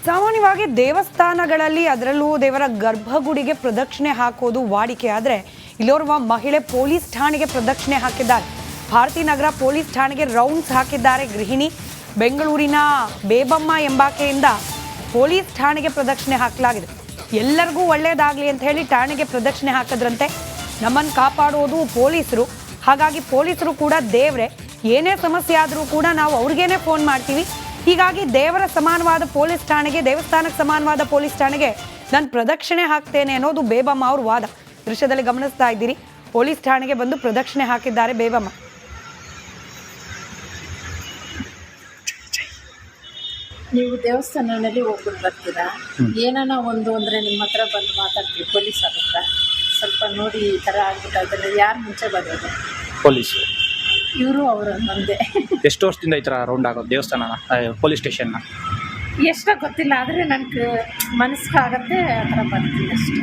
ಸಾಮಾನ್ಯವಾಗಿ ದೇವಸ್ಥಾನಗಳಲ್ಲಿ ಅದರಲ್ಲೂ ದೇವರ ಗರ್ಭಗುಡಿಗೆ ಪ್ರದಕ್ಷಿಣೆ ಹಾಕೋದು ವಾಡಿಕೆ. ಆದರೆ ಇಲ್ಲೋರ್ವ ಮಹಿಳೆ ಪೊಲೀಸ್ ಠಾಣೆಗೆ ಪ್ರದಕ್ಷಿಣೆ ಹಾಕಿದ್ದಾರೆ. ಭಾರತೀ ನಗರ ಪೊಲೀಸ್ ಠಾಣೆಗೆ ರೌಂಡ್ಸ್ ಹಾಕಿದ್ದಾರೆ ಗೃಹಿಣಿ. ಬೆಂಗಳೂರಿನ ಬೇಬಮ್ಮ ಎಂಬಾಕೆಯಿಂದ ಪೊಲೀಸ್ ಠಾಣೆಗೆ ಪ್ರದಕ್ಷಿಣೆ ಹಾಕಲಾಗಿದೆ. ಎಲ್ಲರಿಗೂ ಒಳ್ಳೇದಾಗಲಿ ಅಂತ ಹೇಳಿ ಠಾಣೆಗೆ ಪ್ರದಕ್ಷಿಣೆ ಹಾಕಿದ್ರಂತೆ. ನಮ್ಮನ್ನು ಕಾಪಾಡೋದು ಪೊಲೀಸರು, ಹಾಗಾಗಿ ಪೊಲೀಸರು ಕೂಡ ದೇವ್ರೆ, ಏನೇ ಸಮಸ್ಯೆ ಆದರೂ ಕೂಡ ನಾವು ಅವ್ರಿಗೇನೆ ಫೋನ್ ಮಾಡ್ತೀವಿ. ಹೀಗಾಗಿ ದೇವರ ಸಮಾನವಾದ ಪೊಲೀಸ್ ಠಾಣೆಗೆ, ದೇವಸ್ಥಾನಕ್ಕೆ ಸಮಾನವಾದ ಪೊಲೀಸ್ ಠಾಣೆಗೆ ನಾನು ಪ್ರದಕ್ಷಿಣೆ ಹಾಕ್ತೇನೆ ಅನ್ನೋದು ಬೇಬಮ್ಮ ಅವ್ರ ವಾದ. ದೃಶ್ಯದಲ್ಲಿ ಗಮನಿಸ್ತಾ ಇದ್ದೀರಿ, ಪೊಲೀಸ್ ಠಾಣೆಗೆ ಬಂದು ಪ್ರದಕ್ಷಿಣೆ ಹಾಕಿದ್ದಾರೆ ಬೇಬಮ್ಮ. ನೀವು ದೇವಸ್ಥಾನದಲ್ಲಿ ಹೋಗ್ಬಿಟ್ಟು ಬರ್ತೀರಾ, ಏನಾನ ಒಂದು ಅಂದರೆ ನಿಮ್ಮ ಹತ್ರ ಬಂದು ಮಾತಾಡ್ತೀವಿ ಪೊಲೀಸ್ ಹತ್ರ, ಸ್ವಲ್ಪ ನೋಡಿ ಈ ಥರ ಆಗ್ಬಿಟ್ಟು ಯಾರು ಮುಂಚೆ ಬರೋದು? ಪೊಲೀಸು. ಇವರು ಅವರು ಒಂದೇ. ಎಷ್ಟು ವರ್ಷದಿಂದ ಈ ಥರ ರೌಂಡ್ ಆಗೋದು ದೇವಸ್ಥಾನನ, ಪೊಲೀಸ್ ಸ್ಟೇಷನ್ನ? ಎಷ್ಟೋ ಗೊತ್ತಿಲ್ಲ, ಆದರೆ ನನಗೆ ಮನಸ್ಸಾಗತ್ತೆ ಆ ಥರ ಬರ್ತೀನಿ ಅಷ್ಟೇ.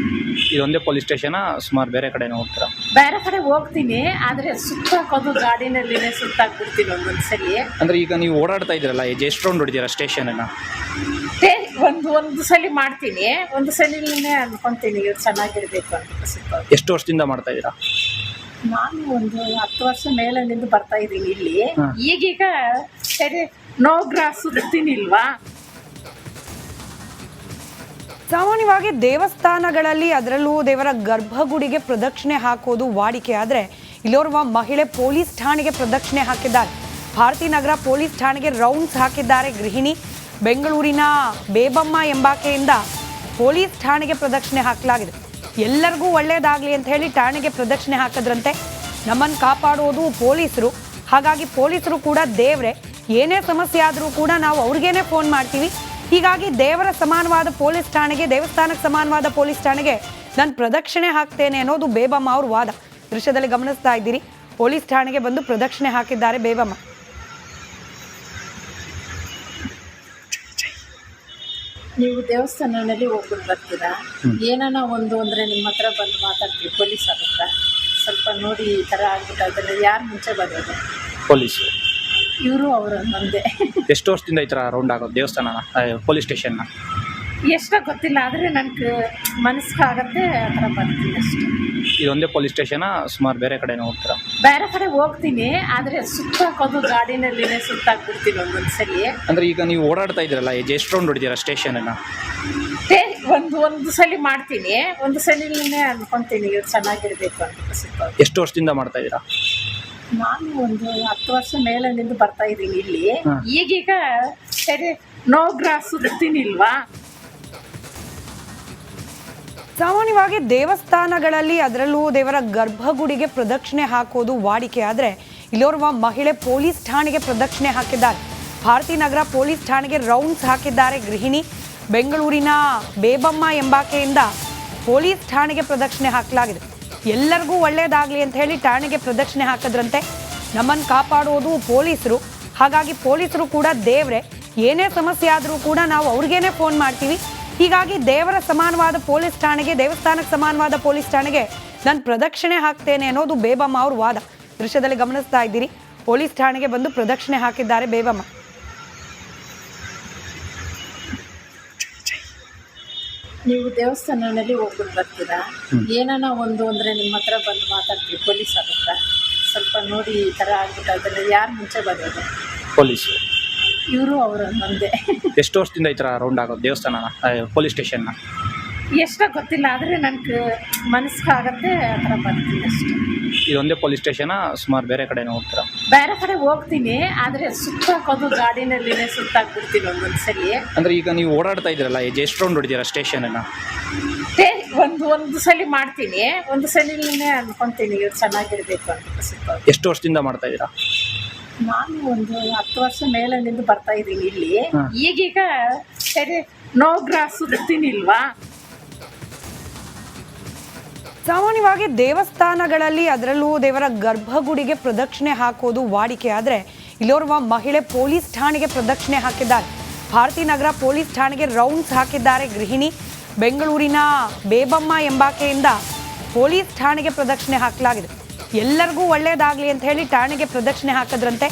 ಇದೊಂದೇ ಪೊಲೀಸ್ ಸ್ಟೇಷನ, ಸುಮಾರು ಬೇರೆ ಕಡೆನೂ ಹೋಗ್ತೀರಾ? ಬೇರೆ ಕಡೆ ಹೋಗ್ತೀನಿ, ಆದರೆ ಸುತ್ತಾಕೋದು ಗಾಡಿನಲ್ಲಿನೇ ಸುತ್ತಾಕ್ಬಿಡ್ತೀನಿ ಒಂದೊಂದ್ಸಲಿ. ಅಂದರೆ ಈಗ ನೀವು ಓಡಾಡ್ತಾ ಇದ್ದೀರಲ್ಲ, ಎಷ್ಟು ರೌಂಡ್ ಹೊಡಿತೀರಾ ಸ್ಟೇಷನನ್ನು? ಒಂದು ಸಲ ಮಾಡ್ತೀನಿ, ಒಂದು ಸಲಿನೇ ಅನ್ಕೊತೀನಿ ಇವ್ರು ಚೆನ್ನಾಗಿರ್ಬೇಕು ಅಂತ ಸುತ್ತ. ಎಷ್ಟು ವರ್ಷದಿಂದ ಮಾಡ್ತಾ ಇದ್ದೀರಾ? ನಾನು ಒಂದು 10 ವರ್ಷ ಮೇಲಿನಿಂದ ಬರ್ತಾ ಇದ್ದೀನಿ ಇಲ್ಲಿ. ಈಗೀಗ ಸರಿ ನೋಗ್ರಾಸ್ ಸುತ್ತೀನಿ ಇಲ್ವಾ. ಸಾಮಾನ್ಯವಾಗಿ ದೇವಸ್ಥಾನಗಳಲ್ಲಿ ಅದರಲ್ಲೂ ದೇವರ ಗರ್ಭಗುಡಿಗೆ ಪ್ರದಕ್ಷಿಣೆ ಹಾಕೋದು ವಾಡಿಕೆ. ಆದರೆ ಇಲ್ಲೋರ್ವ ಮಹಿಳೆ ಪೊಲೀಸ್ ಠಾಣೆಗೆ ಪ್ರದಕ್ಷಿಣೆ ಹಾಕಿದ್ದಾರೆ. ಭಾರತೀ ನಗರ ಪೊಲೀಸ್ ಠಾಣೆಗೆ ರೌಂಡ್ಸ್ ಹಾಕಿದ್ದಾರೆ ಗೃಹಿಣಿ. ಬೆಂಗಳೂರಿನ ಬೇಬಮ್ಮ ಎಂಬಾಕೆಯಿಂದ ಪೊಲೀಸ್ ಠಾಣೆಗೆ ಪ್ರದಕ್ಷಿಣೆ ಹಾಕಲಾಗಿದೆ. ಎಲ್ಲರಿಗೂ ಒಳ್ಳೇದಾಗಲಿ ಅಂತ ಹೇಳಿ ಠಾಣೆಗೆ ಪ್ರದಕ್ಷಿಣೆ ಹಾಕಿದ್ರಂತೆ. ನಮ್ಮನ್ನು ಕಾಪಾಡೋದು ಪೊಲೀಸರು, ಹಾಗಾಗಿ ಪೊಲೀಸರು ಕೂಡ ದೇವ್ರೆ, ಏನೇ ಸಮಸ್ಯೆ ಆದರೂ ಕೂಡ ನಾವು ಅವ್ರಿಗೇನೆ ಫೋನ್ ಮಾಡ್ತೀವಿ. ಹೀಗಾಗಿ ದೇವರ ಸಮಾನವಾದ ಪೊಲೀಸ್ ಠಾಣೆಗೆ, ದೇವಸ್ಥಾನಕ್ಕೆ ಸಮಾನವಾದ ಪೊಲೀಸ್ ಠಾಣೆಗೆ ನಾನು ಪ್ರದಕ್ಷಿಣೆ ಹಾಕ್ತೇನೆ ಅನ್ನೋದು ಬೇಬಮ್ಮ ಅವ್ರ ವಾದ. ದೃಶ್ಯದಲ್ಲಿ ಗಮನಿಸ್ತಾ ಇದ್ದೀರಿ, ಪೊಲೀಸ್ ಠಾಣೆಗೆ ಬಂದು ಪ್ರದಕ್ಷಿಣೆ ಹಾಕಿದ್ದಾರೆ ಬೇಬಮ್ಮ. ನೀವು ದೇವಸ್ಥಾನದಲ್ಲಿ ಹೋಗ್ಬಿಟ್ಟು ಬರ್ತೀರಾ, ಏನಾನ ಒಂದು ಅಂದರೆ ನಿಮ್ಮ ಹತ್ರ ಬಂದು ಮಾತಾಡ್ತೀವಿ ಪೊಲೀಸ್ ಹತ್ರ, ಸ್ವಲ್ಪ ನೋಡಿ ಈ ಥರ ಆಗ್ಬಿಟ್ಟು ಯಾರು ಮುಂಚೆ ಬರೋದು? ಪೊಲೀಸು. ಇವರು ಅವರು ಒಂದೇ. ಎಷ್ಟು ವರ್ಷದಿಂದ ಈ ಥರ ರೌಂಡ್ ಆಗೋದು ದೇವಸ್ಥಾನನ, ಪೊಲೀಸ್ ಸ್ಟೇಷನ್ನ? ಎಷ್ಟೋ ಗೊತ್ತಿಲ್ಲ, ಆದರೆ ನನಗೆ ಮನಸ್ಸಾಗತ್ತೆ ಆ ಥರ ಬರ್ತೀನಿ ಅಷ್ಟೇ. ಇದೊಂದೇ ಪೊಲೀಸ್ ಸ್ಟೇಷನ, ಸುಮಾರು ಬೇರೆ ಕಡೆನೂ ಹೋಗ್ತೀರಾ? ಬೇರೆ ಕಡೆ ಹೋಗ್ತೀನಿ, ಆದರೆ ಸುತ್ತಾಕೋದು ಗಾಡಿನಲ್ಲಿನೇ ಸುತ್ತಾಕ್ಬಿಡ್ತೀನಿ ಒಂದೊಂದ್ಸಲಿ. ಅಂದರೆ ಈಗ ನೀವು ಓಡಾಡ್ತಾ ಇದ್ದೀರಲ್ಲ, ಎಷ್ಟು ರೌಂಡ್ ಹೊಡಿತೀರಾ ಸ್ಟೇಷನನ್ನು? ಒಂದು ಸಲ ಮಾಡ್ತೀನಿ, ಒಂದು ಸಲಿನೇ ಅನ್ಕೊತೀನಿ ಇವ್ರು ಚೆನ್ನಾಗಿರ್ಬೇಕು ಅಂತ ಸುತ್ತ. ಎಷ್ಟು ವರ್ಷದಿಂದ ಮಾಡ್ತಾ ಇದ್ದೀರಾ? ನಾನು ಒಂದು 10 ವರ್ಷ ಮೇಲಿನಿಂದ ಬರ್ತಾ ಇದ್ದೀನಿ ಇಲ್ಲಿ. ಈಗೀಗ ಸರಿ ನೋಗ್ರಾಸ್ ಸುತ್ತೀನಿ ಇಲ್ವಾ. ಸಾಮಾನ್ಯವಾಗಿ ದೇವಸ್ಥಾನಗಳಲ್ಲಿ ಅದರಲ್ಲೂ ದೇವರ ಗರ್ಭಗುಡಿಗೆ ಪ್ರದಕ್ಷಿಣೆ ಹಾಕೋದು ವಾಡಿಕೆ. ಆದರೆ ಇಲ್ಲೋರ್ವ ಮಹಿಳೆ ಪೊಲೀಸ್ ಠಾಣೆಗೆ ಪ್ರದಕ್ಷಿಣೆ ಹಾಕಿದ್ದಾರೆ. ಭಾರತೀ ನಗರ ಪೊಲೀಸ್ ಠಾಣೆಗೆ ರೌಂಡ್ಸ್ ಹಾಕಿದ್ದಾರೆ ಗೃಹಿಣಿ. ಬೆಂಗಳೂರಿನ ಬೇಬಮ್ಮ ಎಂಬಾಕೆಯಿಂದ ಪೊಲೀಸ್ ಠಾಣೆಗೆ ಪ್ರದಕ್ಷಿಣೆ ಹಾಕಲಾಗಿದೆ. ಎಲ್ಲರಿಗೂ ಒಳ್ಳೇದಾಗಲಿ ಅಂತ ಹೇಳಿ ಠಾಣೆಗೆ ಪ್ರದಕ್ಷಿಣೆ ಹಾಕಿದ್ರಂತೆ. ನಮ್ಮನ್ನು ಕಾಪಾಡೋದು ಪೊಲೀಸರು, ಹಾಗಾಗಿ ಪೊಲೀಸರು ಕೂಡ ದೇವ್ರೆ, ಏನೇ ಸಮಸ್ಯೆ ಆದರೂ ಕೂಡ ನಾವು ಅವ್ರಿಗೇನೆ ಫೋನ್ ಮಾಡ್ತೀವಿ. ಹೀಗಾಗಿ ದೇವರ ಸಮಾನವಾದ ಪೊಲೀಸ್ ಠಾಣೆಗೆ, ದೇವಸ್ಥಾನಕ್ಕೆ ಸಮಾನವಾದ ಪೊಲೀಸ್ ಠಾಣೆಗೆ ನಾನು ಪ್ರದಕ್ಷಿಣೆ ಹಾಕ್ತೇನೆ ಅನ್ನೋದು ಬೇಬಮ್ಮ ಅವ್ರ ವಾದ. ದೃಶ್ಯದಲ್ಲಿ ಗಮನಿಸ್ತಾ ಇದ್ದೀರಿ, ಪೊಲೀಸ್ ಠಾಣೆಗೆ ಬಂದು ಪ್ರದಕ್ಷಿಣೆ ಹಾಕಿದ್ದಾರೆ ಬೇಬಮ್ಮ. ನೀವು ದೇವಸ್ಥಾನದಲ್ಲಿ ಹೋಗ್ಬಿಟ್ಟು ಬರ್ತೀರಾ, ಏನಾನ ಒಂದು ಅಂದರೆ ನಿಮ್ಮ ಹತ್ರ ಬಂದು ಮಾತಾಡ್ತೀವಿ ಪೊಲೀಸ್ ಹತ್ರ, ಸ್ವಲ್ಪ ನೋಡಿ ಈ ಥರ ಆಗ್ಬಿಟ್ಟು ಯಾರು ಮುಂಚೆ ಬರೋದು? ಪೊಲೀಸು. ಇವರು ಅವರು ಒಂದೇ. ಎಷ್ಟು ವರ್ಷದಿಂದ ಈ ಥರ ರೌಂಡ್ ಆಗೋದು ದೇವಸ್ಥಾನನ, ಪೊಲೀಸ್ ಸ್ಟೇಷನ್ನ? ಎಷ್ಟೋ ಗೊತ್ತಿಲ್ಲ, ಆದರೆ ನನಗೆ ಮನಸ್ಸಾಗತ್ತೆ ಆ ಥರ ಬರ್ತೀನಿ ಅಷ್ಟೇ. ಇದೊಂದೇ ಪೊಲೀಸ್ ಸ್ಟೇಷನ, ಸುಮಾರು ಬೇರೆ ಕಡೆನೂ ಹೋಗ್ತೀರಾ? ಬೇರೆ ಕಡೆ ಹೋಗ್ತೀನಿ, ಆದರೆ ಸುತ್ತಾಕೋದು ಗಾಡಿನಲ್ಲಿನೇ ಸುತ್ತಾಕ್ಬಿಡ್ತೀನಿ ಒಂದೊಂದ್ಸಲಿ. ಅಂದರೆ ಈಗ ನೀವು ಓಡಾಡ್ತಾ ಇದ್ದೀರಲ್ಲ, ಎಷ್ಟು ರೌಂಡ್ ಹೊಡಿತೀರಾ ಸ್ಟೇಷನನ್ನು? ಒಂದು ಸಲ ಮಾಡ್ತೀನಿ, ಒಂದು ಸಲಿನೇ ಅನ್ಕೊತೀನಿ ಇವ್ರು ಚೆನ್ನಾಗಿರ್ಬೇಕು ಅಂತ ಸುತ್ತ. ಎಷ್ಟು ವರ್ಷದಿಂದ ಮಾಡ್ತಾ ಇದ್ದೀರಾ? ನಾನು ಒಂದು 10 ವರ್ಷ ಮೇಲಿನಿಂದ ಬರ್ತಾ ಇದ್ದೀನಿ ಇಲ್ಲಿ. ಈಗೀಗ ಸರಿ ನೋಗ್ರಾಸ್ ಸುತ್ತೀನಿ ಇಲ್ವಾ. ಸಾಮಾನ್ಯವಾಗಿ ದೇವಸ್ಥಾನಗಳಲ್ಲಿ ಅದರಲ್ಲೂ ದೇವರ ಗರ್ಭಗುಡಿಗೆ ಪ್ರದಕ್ಷಿಣೆ ಹಾಕೋದು ವಾಡಿಕೆ. ಆದರೆ ಇಲ್ಲೋರ್ವ ಮಹಿಳೆ ಪೊಲೀಸ್ ಠಾಣೆಗೆ ಪ್ರದಕ್ಷಿಣೆ ಹಾಕಿದ್ದಾರೆ. ಭಾರತೀ ನಗರ ಪೊಲೀಸ್ ಠಾಣೆಗೆ ರೌಂಡ್ಸ್ ಹಾಕಿದ್ದಾರೆ ಗೃಹಿಣಿ. ಬೆಂಗಳೂರಿನ ಬೇಬಮ್ಮ ಎಂಬಾಕೆಯಿಂದ ಪೊಲೀಸ್ ಠಾಣೆಗೆ ಪ್ರದಕ್ಷಿಣೆ ಹಾಕಲಾಗಿದೆ. ಎಲ್ಲರಿಗೂ ಒಳ್ಳೇದಾಗಲಿ ಅಂತ ಹೇಳಿ ಠಾಣೆಗೆ ಪ್ರದಕ್ಷಿಣೆ ಹಾಕಿದ್ರಂತೆ.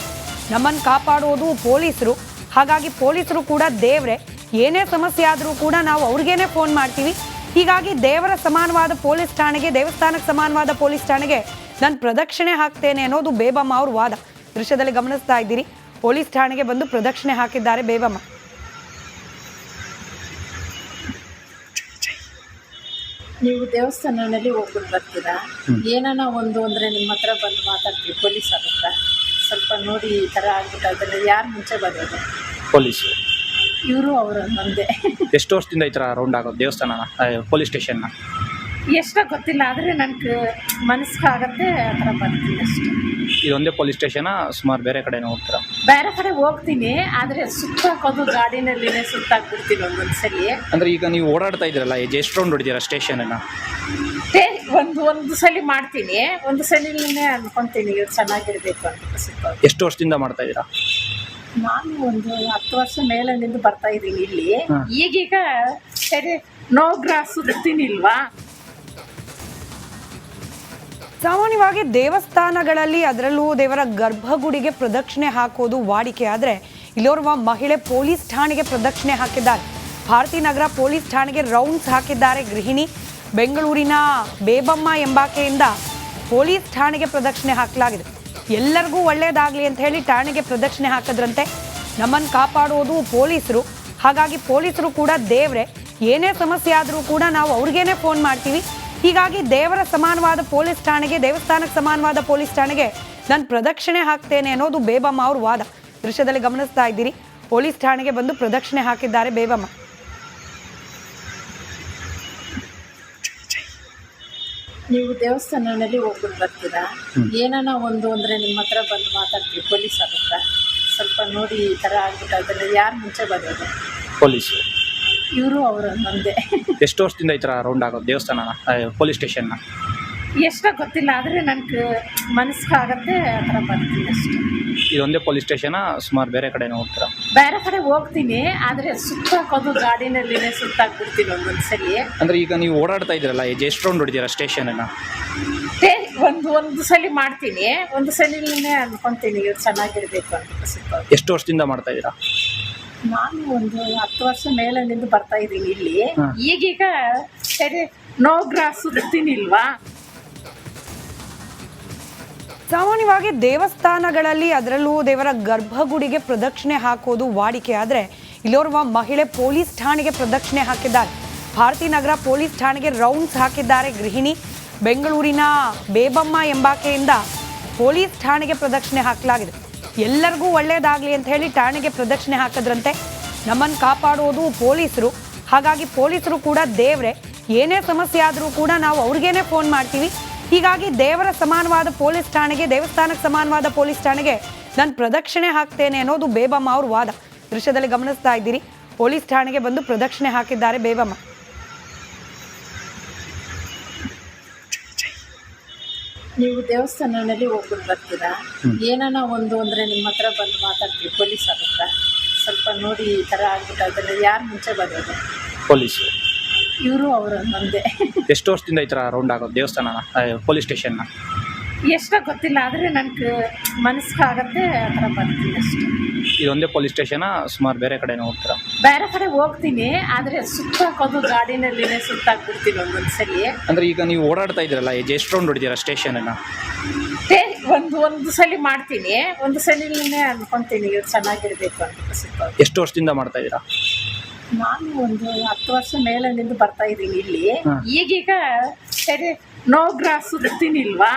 ನಮ್ಮನ್ನು ಕಾಪಾಡೋದು ಪೊಲೀಸರು, ಹಾಗಾಗಿ ಪೊಲೀಸರು ಕೂಡ ದೇವ್ರೆ, ಏನೇ ಸಮಸ್ಯೆ ಆದರೂ ಕೂಡ ನಾವು ಅವ್ರಿಗೇನೆ ಫೋನ್ ಮಾಡ್ತೀವಿ. ಹೀಗಾಗಿ ದೇವರ ಸಮಾನವಾದ ಪೊಲೀಸ್ ಠಾಣೆಗೆ, ದೇವಸ್ಥಾನಕ್ಕೆ ಸಮಾನವಾದ ಪೊಲೀಸ್ ಠಾಣೆಗೆ ನಾನು ಪ್ರದಕ್ಷಿಣೆ ಹಾಕ್ತೇನೆ ಅನ್ನೋದು ಬೇಬಮ್ಮ ಅವ್ರ ವಾದ. ದೃಶ್ಯದಲ್ಲಿ ಗಮನಿಸ್ತಾ ಇದ್ದೀರಿ, ಪೊಲೀಸ್ ಠಾಣೆಗೆ ಬಂದು ಪ್ರದಕ್ಷಿಣೆ ಹಾಕಿದ್ದಾರೆ ಬೇಬಮ್ಮ. ನೀವು ದೇವಸ್ಥಾನದಲ್ಲಿ ಹೋಗ್ಬಿಟ್ಟು ಬರ್ತೀರಾ, ಏನಾನ ಒಂದು ಅಂದರೆ ನಿಮ್ಮ ಹತ್ರ ಬಂದು ಮಾತಾಡ್ತೀವಿ ಪೊಲೀಸ್ ಹತ್ರ. ಸ್ವಲ್ಪ ನೋಡಿ ಈ ಥರ ಆಗ್ಬಿಟ್ಟಾದ್ರೆ ಯಾರು ಮುಂಚೆ ಬರೋದು? ಪೊಲೀಸು. ಇವರು ಅವರ ಒಂದೇ. ಎಷ್ಟು ವರ್ಷದಿಂದ ಈ ಥರ ರೌಂಡ್ ಆಗೋದು ದೇವಸ್ಥಾನನ, ಪೊಲೀಸ್ ಸ್ಟೇಷನ್ನ? ಎಷ್ಟೋ ಗೊತ್ತಿಲ್ಲ, ಆದರೆ ನನಗೆ ಮನಸ್ಸಾಗತ್ತೆ ಆ ಥರ ಬರ್ತೀನಿ ಅಷ್ಟೇ. ಇದೊಂದೇ ಪೊಲೀಸ್ ಸ್ಟೇಷನ, ಸುಮಾರು ಬೇರೆ ಕಡೆನೂ ಹೋಗ್ತೀರಾ? ಬೇರೆ ಕಡೆ ಹೋಗ್ತೀನಿ, ಆದರೆ ಸುತ್ತಾಕೋದು ಗಾಡಿನಲ್ಲಿನೇ ಸುತ್ತಾಕ್ಬಿಡ್ತೀನಿ ಒಂದೊಂದ್ಸಲಿ. ಅಂದರೆ ಈಗ ನೀವು ಓಡಾಡ್ತಾ ಇದ್ದೀರಲ್ಲ, ಎಷ್ಟು ರೌಂಡ್ ಹೊಡಿತೀರಾ ಸ್ಟೇಷನನ್ನು? ಒಂದು ಸಲ ಮಾಡ್ತೀನಿ, ಒಂದು ಸಲಿನೇ ಅನ್ಕೊಂತೀನಿ ಇವ್ರು ಚೆನ್ನಾಗಿರ್ಬೇಕು ಅಂತ ಸುತ್ತೋದು. ಎಷ್ಟು ವರ್ಷದಿಂದ ಮಾಡ್ತಾ ಇದ್ದೀರಾ? ನಾನು ಒಂದು 10 ವರ್ಷ ಮೇಲಿನಿಂದ ಬರ್ತಾ ಇದ್ದೀನಿ ಇಲ್ಲಿ. ಈಗೀಗ ಸರಿ ನೋಗ್ರಾಸ್ ಸುತ್ತೀನಿ ಇಲ್ವಾ. ಸಾಮಾನ್ಯವಾಗಿ ದೇವಸ್ಥಾನಗಳಲ್ಲಿ, ಅದರಲ್ಲೂ ದೇವರ ಗರ್ಭಗುಡಿಗೆ ಪ್ರದಕ್ಷಿಣೆ ಹಾಕೋದು ವಾಡಿಕೆ. ಆದರೆ ಇಲ್ಲೋರ್ವ ಮಹಿಳೆ ಪೊಲೀಸ್ ಠಾಣೆಗೆ ಪ್ರದಕ್ಷಿಣೆ ಹಾಕಿದ್ದಾರೆ. ಭಾರತೀನಗರ ಪೊಲೀಸ್ ಠಾಣೆಗೆ ರೌಂಡ್ಸ್ ಹಾಕಿದ್ದಾರೆ ಗೃಹಿಣಿ. ಬೆಂಗಳೂರಿನ ಬೇಬಮ್ಮ ಎಂಬಾಕೆಯಿಂದ ಪೊಲೀಸ್ ಠಾಣೆಗೆ ಪ್ರದಕ್ಷಿಣೆ ಹಾಕಲಾಗಿದೆ. ಎಲ್ಲರಿಗೂ ಒಳ್ಳೆಯದಾಗಲಿ ಅಂತ ಹೇಳಿ ಠಾಣೆಗೆ ಪ್ರದಕ್ಷಿಣೆ ಹಾಕಿದ್ರಂತೆ. ನಮ್ಮನ್ನು ಕಾಪಾಡೋದು ಪೊಲೀಸರು, ಹಾಗಾಗಿ ಪೊಲೀಸರು ಕೂಡ ದೇವರೇ. ಏನೇ ಸಮಸ್ಯೆ ಆದರೂ ಕೂಡ ನಾವು ಅವ್ರಿಗೇನೆ ಫೋನ್ ಮಾಡ್ತೀವಿ. ಹೀಗಾಗಿ ದೇವರ ಸಮಾನವಾದ ಪೊಲೀಸ್ ಠಾಣೆಗೆ, ದೇವಸ್ಥಾನಕ್ಕೆ ಸಮಾನವಾದ ಪೊಲೀಸ್ ಠಾಣೆಗೆ ನಾನು ಪ್ರದಕ್ಷಿಣೆ ಹಾಕ್ತೇನೆ ಅನ್ನೋದು ಬೇಬಮ್ಮ ಅವ್ರ ವಾದ. ದೃಶ್ಯದಲ್ಲಿ ಗಮನಿಸ್ತಾ ಇದ್ದೀರಿ, ಪೊಲೀಸ್ ಠಾಣೆಗೆ ಬಂದು ಪ್ರದಕ್ಷಿಣೆ ಹಾಕಿದ್ದಾರೆ ಬೇಬಮ್ಮ. ನೀವು ದೇವಸ್ಥಾನದಲ್ಲಿ ಹೋಗ್ಬಿಟ್ಟು ಬರ್ತೀರಾ, ಏನಾನ ಒಂದು ಅಂದರೆ ನಿಮ್ಮ ಹತ್ರ ಬಂದು ಮಾತಾಡ್ತೀವಿ ಪೊಲೀಸ್ ಹತ್ರ. ಸ್ವಲ್ಪ ನೋಡಿ ಈ ಥರ ಆಗ್ಬಿಟ್ಟಾದ್ರೆ ಯಾರು ಮುಂಚೆ ಬರೋದು? ಪೊಲೀಸು. ಇವರು ಅವರ ಒಂದೇ. ಎಷ್ಟು ವರ್ಷದಿಂದ ಈ ಥರ ರೌಂಡ್ ಆಗೋದು ದೇವಸ್ಥಾನನ, ಪೊಲೀಸ್ ಸ್ಟೇಷನ್ನ? ಎಷ್ಟೋ ಗೊತ್ತಿಲ್ಲ, ಆದರೆ ನನಗೆ ಮನಸ್ಸಾಗತ್ತೆ ಆ ಥರ ಬರ್ತೀನಿ ಅಷ್ಟೇ. ಇದೊಂದೇ ಪೊಲೀಸ್ ಸ್ಟೇಷನ, ಸುಮಾರು ಬೇರೆ ಕಡೆನೂ ಹೋಗ್ತೀರಾ? ಬೇರೆ ಕಡೆ ಹೋಗ್ತೀನಿ, ಆದರೆ ಸುತ್ತಾಕೋದು ಗಾಡಿನಲ್ಲಿನೇ ಸುತ್ತಾಕ್ಬಿಡ್ತೀನಿ ಒಂದೊಂದ್ಸಲಿ. ಅಂದರೆ ಈಗ ನೀವು ಓಡಾಡ್ತಾ ಇದ್ದೀರಲ್ಲ, ಎಷ್ಟು ರೌಂಡ್ ಹೊಡಿತೀರಾ ಸ್ಟೇಷನನ್ನು? ಒಂದು ಸಲ ಮಾಡ್ತೀನಿ, ಒಂದು ಸಲಿನೇ ಅನ್ಕೊಂತೀನಿ ಇವ್ರು ಚೆನ್ನಾಗಿರ್ಬೇಕು ಅಂತ ಸುತ್ತೋದು. ಎಷ್ಟು ವರ್ಷದಿಂದ ಮಾಡ್ತಾ ಇದ್ದೀರಾ? ನಾನು ಒಂದು 10 ವರ್ಷ ಮೇಲಿನಿಂದ ಬರ್ತಾ ಇದ್ದೀನಿ ಇಲ್ಲಿ. ಈಗೀಗ ಸರಿ ನೋಗ್ರಾಸ್ ಸುತ್ತೀನಿ ಇಲ್ವಾ. ಸಾಮಾನ್ಯವಾಗಿ ದೇವಸ್ಥಾನಗಳಲ್ಲಿ, ಅದರಲ್ಲೂ ದೇವರ ಗರ್ಭಗುಡಿಗೆ ಪ್ರದಕ್ಷಿಣೆ ಹಾಕೋದು ವಾಡಿಕೆ. ಆದರೆ ಇಲ್ಲೋರ್ವ ಮಹಿಳೆ ಪೊಲೀಸ್ ಠಾಣೆಗೆ ಪ್ರದಕ್ಷಿಣೆ ಹಾಕಿದ್ದಾರೆ. ಭಾರತೀನಗರ ಪೊಲೀಸ್ ಠಾಣೆಗೆ ರೌಂಡ್ಸ್ ಹಾಕಿದ್ದಾರೆ ಗೃಹಿಣಿ. ಬೆಂಗಳೂರಿನ ಬೇಬಮ್ಮ ಎಂಬಾಕೆಯಿಂದ ಪೊಲೀಸ್ ಠಾಣೆಗೆ ಪ್ರದಕ್ಷಿಣೆ ಹಾಕಲಾಗಿದೆ. ಎಲ್ಲರಿಗೂ ಒಳ್ಳೆಯದಾಗಲಿ ಅಂತ ಹೇಳಿ ಠಾಣೆಗೆ ಪ್ರದಕ್ಷಿಣೆ ಹಾಕಿದ್ರಂತೆ. ನಮ್ಮನ್ನು ಕಾಪಾಡೋದು ಪೊಲೀಸರು, ಹಾಗಾಗಿ ಪೊಲೀಸರು ಕೂಡ ದೇವರೇ. ಏನೇ ಸಮಸ್ಯೆ ಆದರೂ ಕೂಡ ನಾವು ಅವ್ರಿಗೇನೆ ಫೋನ್ ಮಾಡ್ತೀವಿ. ಹೀಗಾಗಿ ದೇವರ ಸಮಾನವಾದ ಪೊಲೀಸ್ ಠಾಣೆಗೆ, ದೇವಸ್ಥಾನಕ್ಕೆ ಸಮಾನವಾದ ಪೊಲೀಸ್ ಠಾಣೆಗೆ ನಾನು ಪ್ರದಕ್ಷಿಣೆ ಹಾಕ್ತೇನೆ ಅನ್ನೋದು ಬೇಬಮ್ಮ ಅವ್ರ ವಾದ. ದೃಶ್ಯದಲ್ಲಿ ಗಮನಿಸ್ತಾ ಇದ್ದೀರಿ, ಪೊಲೀಸ್ ಠಾಣೆಗೆ ಬಂದು ಪ್ರದಕ್ಷಿಣೆ ಹಾಕಿದ್ದಾರೆ ಬೇಬಮ್ಮ. ಸಾಮಾನ್ಯವಾಗಿ ದೇವಸ್ಥಾನಗಳಲ್ಲಿ, ಅದರಲ್ಲೂ ದೇವರ ಗರ್ಭಗುಡಿಗೆ ಪ್ರದಕ್ಷಿಣೆ ಹಾಕೋದು ವಾಡಿಕೆ. ಆದರೆ ಇಲ್ಲೋರ್ವ ಮಹಿಳೆ ಪೊಲೀಸ್ ಠಾಣೆಗೆ ಪ್ರದಕ್ಷಿಣೆ ಹಾಕಿದ್ದಾರೆ. ಭಾರತೀನಗರ ಪೊಲೀಸ್ ಠಾಣೆಗೆ ರೌಂಡ್ಸ್ ಹಾಕಿದ್ದಾರೆ ಗೃಹಿಣಿ. ಬೆಂಗಳೂರಿನ ಬೇಬಮ್ಮ ಎಂಬಾಕೆಯಿಂದ ಪೊಲೀಸ್ ಠಾಣೆಗೆ ಪ್ರದಕ್ಷಿಣೆ ಹಾಕಲಾಗಿದೆ. ಎಲ್ಲರಿಗೂ ಒಳ್ಳೆಯದಾಗಲಿ ಅಂತ ಹೇಳಿ ಠಾಣೆಗೆ ಪ್ರದಕ್ಷಿಣೆ ಹಾಕಿದ್ರಂತೆ. ನಮ್ಮನ್ನು ಕಾಪಾಡೋದು ಪೊಲೀಸರು, ಹಾಗಾಗಿ ಪೊಲೀಸರು ಕೂಡ ದೇವರೇ. ಏನೇ ಸಮಸ್ಯೆ ಆದರೂ ಕೂಡ ನಾವು ಅವ್ರಿಗೇನೆ ಫೋನ್ ಮಾಡ್ತೀವಿ. ಹೀಗಾಗಿ ದೇವರ ಸಮಾನವಾದ ಪೊಲೀಸ್ ಠಾಣೆಗೆ, ದೇವಸ್ಥಾನಕ್ಕೆ ಸಮಾನವಾದ ಪೊಲೀಸ್ ಠಾಣೆಗೆ ನಾನು ಪ್ರದಕ್ಷಿಣೆ ಹಾಕ್ತೇನೆ ಅನ್ನೋದು ಬೇಬಮ್ಮ ಅವ್ರ ವಾದ. ದೃಶ್ಯದಲ್ಲಿ ಗಮನಿಸ್ತಾ ಇದ್ದೀರಿ, ಪೊಲೀಸ್ ಠಾಣೆಗೆ ಬಂದು ಪ್ರದಕ್ಷಿಣೆ ಹಾಕಿದ್ದಾರೆ ಬೇಬಮ್ಮ. ನೀವು ದೇವಸ್ಥಾನದಲ್ಲಿ ಹೋಗ್ಬಿಟ್ಟು ಬರ್ತೀರಾ, ಏನಾನ ಒಂದು ಅಂದರೆ ನಿಮ್ಮ ಹತ್ರ ಬಂದು ಮಾತಾಡ್ತೀವಿ ಪೊಲೀಸ್ ಹತ್ರ. ಸ್ವಲ್ಪ ನೋಡಿ ಈ ಥರ ಆಗ್ಬಿಟ್ಟಾದ್ರೆ ಯಾರು ಮುಂಚೆ ಬರೋದು? ಪೊಲೀಸು. ಇವರು ಅವರ ಒಂದೇ. ಎಷ್ಟು ವರ್ಷದಿಂದ ಈ ಥರ ರೌಂಡ್ ಆಗೋದು ದೇವಸ್ಥಾನನ, ಪೊಲೀಸ್ ಸ್ಟೇಷನ್ನ? ಎಷ್ಟೋ ಗೊತ್ತಿಲ್ಲ, ಆದರೆ ನನಗೆ ಮನಸ್ಸಾಗತ್ತೆ ಆ ಥರ ಬರ್ತೀನಿ ಅಷ್ಟೇ. ಇದೊಂದೇ ಪೊಲೀಸ್ ಸ್ಟೇಷನ, ಸುಮಾರು ಬೇರೆ ಕಡೆನೂ ಹೋಗ್ತೀರಾ? ಬೇರೆ ಕಡೆ ಹೋಗ್ತೀನಿ, ಆದರೆ ಸುತ್ತಾಕೋದು ಗಾಡಿನಲ್ಲಿನೇ ಸುತ್ತಾಕ್ಬಿಡ್ತೀನಿ ಒಂದೊಂದ್ಸಲಿ. ಅಂದರೆ ಈಗ ನೀವು ಓಡಾಡ್ತಾ ಇದ್ದೀರಲ್ಲ, ಎಷ್ಟು ರೌಂಡ್ ಹೊಡಿತೀರಾ ಸ್ಟೇಷನನ್ನು? ಒಂದು ಸಲ ಮಾಡ್ತೀನಿ, ಒಂದು ಸಲಿನೇ ಅನ್ಕೊಂತೀನಿ ಇವ್ರು ಚೆನ್ನಾಗಿರ್ಬೇಕು ಅಂತ ಸುತ್ತೋದು. ಎಷ್ಟು ವರ್ಷದಿಂದ ಮಾಡ್ತಾ ಇದ್ದೀರಾ? ನಾನು ಒಂದು 10 ವರ್ಷ ಮೇಲಿನಿಂದ ಬರ್ತಾ ಇದ್ದೀನಿ ಇಲ್ಲಿ. ಈಗೀಗ ಸರಿ ನೋಗ್ರಾಸ್ ಸುತ್ತೀನಿ ಇಲ್ವಾ.